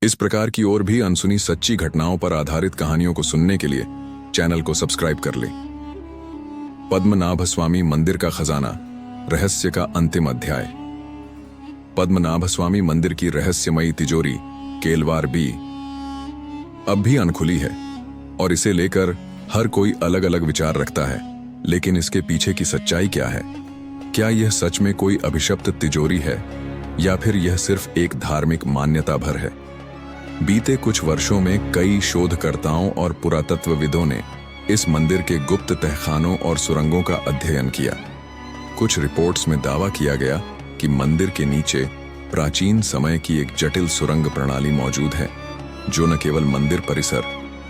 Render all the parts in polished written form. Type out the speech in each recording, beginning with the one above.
इस प्रकार की और भी अनसुनी सच्ची घटनाओं पर आधारित कहानियों को सुनने के लिए चैनल को सब्सक्राइब कर लें। पद्मनाभ स्वामी मंदिर का खजाना, रहस्य का अंतिम अध्याय। पद्मनाभ स्वामी मंदिर की रहस्यमयी तिजोरी केलवार बी अब भी अनखुली है और इसे लेकर हर कोई अलग अलग विचार रखता है। लेकिन इसके पीछे की सच्चाई क्या है? क्या यह सच में कोई अभिशप्त तिजोरी है या फिर यह सिर्फ एक धार्मिक मान्यता भर है? बीते कुछ वर्षों में कई शोधकर्ताओं और पुरातत्वविदों ने इस मंदिर के गुप्त तहखानों और सुरंगों का अध्ययन किया। कुछ रिपोर्ट्स में दावा किया गया कि मंदिर के नीचे प्राचीन समय की एक जटिल सुरंग प्रणाली मौजूद है, जो न केवल मंदिर परिसर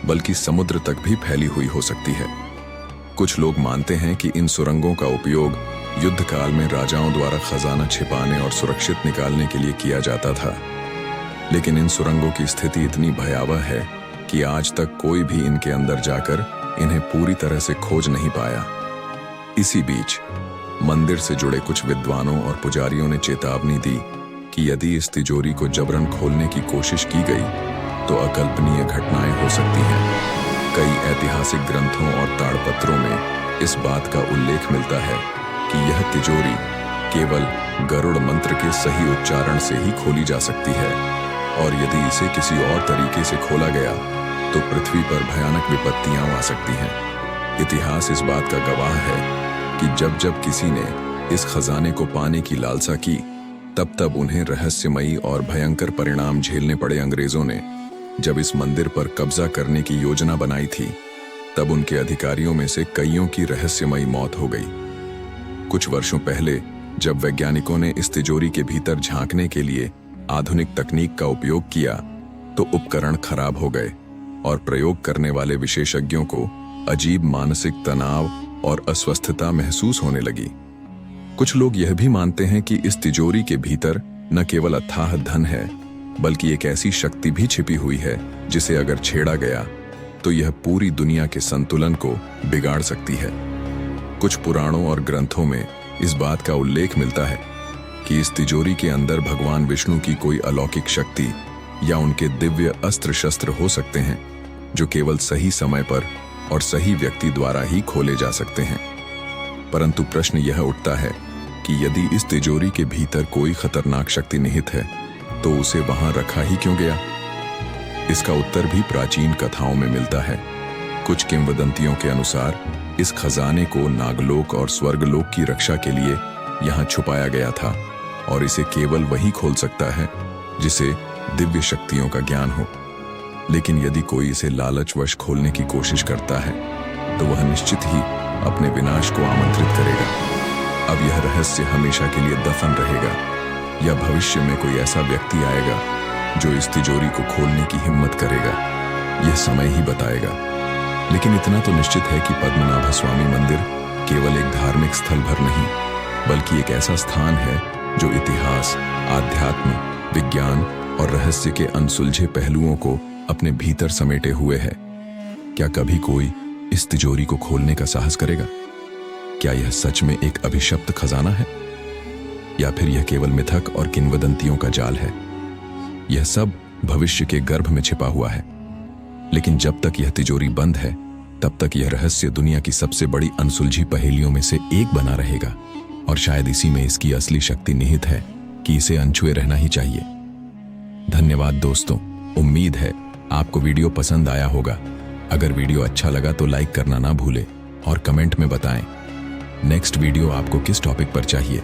बल्कि समुद्र तक भी फैली हुई हो सकती है। कुछ लोग मानते हैं कि इन सुरंगों का उपयोग युद्ध काल में राजाओं द्वारा खजाना छिपाने और सुरक्षित निकालने के लिए किया जाता था। लेकिन इन सुरंगों की स्थिति इतनी भयावह है कि आज तक कोई भी इनके अंदर जाकर इन्हें पूरी तरह से खोज नहीं पाया। इसी बीच मंदिर से जुड़े कुछ विद्वानों और पुजारियों ने चेतावनी दी कि यदि इस तिजोरी को जबरन खोलने की कोशिश की गई तो अकल्पनीय घटनाएं हो सकती हैं। कई ऐतिहासिक ग्रंथों और ताड़पत्रों में इस बात का उल्लेख मिलता है कि यह तिजोरी केवल गरुड़ मंत्र के सही उच्चारण से ही खोली जा सकती है, और यदि इसे किसी और तरीके से खोला गया तो पृथ्वी पर भयानक विपत्तियां आ सकती हैं। इतिहास इस बात का गवाह है कि जब जब किसी ने इस खजाने को पाने की लालसा की, तब तब उन्हें रहस्यमयी और भयंकर परिणाम झेलने पड़े। अंग्रेजों ने जब इस मंदिर पर कब्जा करने की योजना बनाई थी, तब उनके अधिकारियों में से कईयों की रहस्यमयी मौत हो गई। कुछ वर्षों पहले जब वैज्ञानिकों ने इस तिजोरी के भीतर झांकने के लिए आधुनिक तकनीक का उपयोग किया, तो उपकरण खराब हो गए और प्रयोग करने वाले विशेषज्ञों को अजीब मानसिक तनाव और अस्वस्थता महसूस होने लगी। कुछ लोग यह भी मानते हैं कि इस तिजोरी के भीतर न केवल अथाह धन है, बल्कि एक ऐसी शक्ति भी छिपी हुई है जिसे अगर छेड़ा गया तो यह पूरी दुनिया के संतुलन को बिगाड़ सकती है। कुछ पुराणों और ग्रंथों में इस बात का उल्लेख मिलता है कि इस तिजोरी के अंदर भगवान विष्णु की कोई अलौकिक शक्ति या उनके दिव्य अस्त्र शस्त्र हो सकते हैं, जो केवल सही समय पर और सही व्यक्ति द्वारा ही खोले जा सकते हैं। परंतु प्रश्न यह उठता है कि यदि इस तिजोरी के भीतर कोई खतरनाक शक्ति निहित है, तो उसे वहां रखा ही क्यों गया? इसका उत्तर भी प्राचीन कथाओं में मिलता है। कुछ किंवदंतियों के अनुसार इस खजाने को नागलोक और स्वर्गलोक की रक्षा के लिए यहां छुपाया गया था, और इसे केवल वही खोल सकता है जिसे दिव्य शक्तियों का ज्ञान हो। लेकिन यदि कोई इसे लालचवश खोलने की कोशिश करता है, तो वह निश्चित ही अपने विनाश को आमंत्रित करेगा। अब यह रहस्य हमेशा के लिए दफन रहेगा, या भविष्य में कोई ऐसा व्यक्ति आएगा जो इस तिजोरी को खोलने की हिम्मत करेगा, यह समय ही बताएगा। लेकिन इतना तो निश्चित है कि पद्मनाभ स्वामी मंदिर केवल एक धार्मिक स्थल भर नहीं, बल्कि एक ऐसा स्थान है जो इतिहास, आध्यात्म, विज्ञान और रहस्य के अनसुलझे पहलुओं को अपने भीतर समेटे हुए है। क्या कभी कोई इस तिजोरी को खोलने का साहस करेगा? क्या यह सच में एक अभिशप्त खजाना है, या फिर यह केवल मिथक और किंवदंतियों का जाल है? यह सब भविष्य के गर्भ में छिपा हुआ है। लेकिन जब तक यह तिजोरी बंद है, तब तक यह रहस्य दुनिया की सबसे बड़ी अनसुलझी पहेलियों में से एक बना रहेगा, और शायद इसी में इसकी असली शक्ति निहित है कि इसे अनछुए रहना ही चाहिए। धन्यवाद दोस्तों, उम्मीद है आपको वीडियो पसंद आया होगा। अगर वीडियो अच्छा लगा तो लाइक करना ना भूलें और कमेंट में बताएं नेक्स्ट वीडियो आपको किस टॉपिक पर चाहिए।